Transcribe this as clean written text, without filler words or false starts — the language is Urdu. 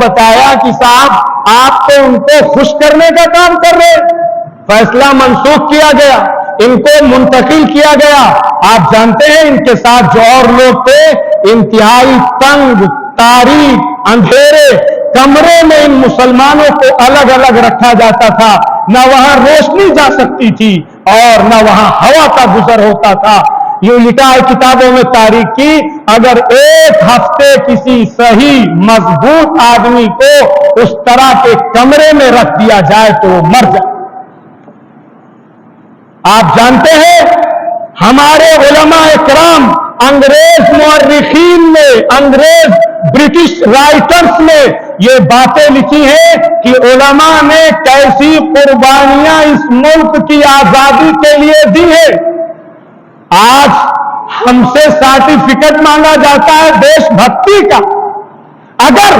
بتایا کہ صاحب آپ تو ان کو خوش کرنے کا کام کر رہے، فیصلہ منسوخ کیا گیا، ان کو منتقل کیا گیا۔ آپ جانتے ہیں ان کے ساتھ جو اور لوگ تھے، انتہائی تنگ تاریک اندھیرے کمرے میں ان مسلمانوں کو الگ الگ رکھا جاتا تھا، نہ وہاں روشنی جا سکتی تھی اور نہ وہاں ہوا کا گزر ہوتا تھا۔ یوں لکھا ہے کتابوں میں تاریخ کی، اگر ایک ہفتے کسی صحیح مضبوط آدمی کو اس طرح کے کمرے میں رکھ دیا جائے تو وہ مر جائے۔ آپ جانتے ہیں ہمارے علماء اکرام، انگریز مورخین نے، انگریز برٹش رائٹرز نے یہ باتیں لکھی ہیں کہ علماء نے کیسی قربانیاں اس ملک کی آزادی کے لیے دی ہیں۔ آج ہم سے سرٹیفکیٹ مانگا جاتا ہے دیش بھکتی کا۔ اگر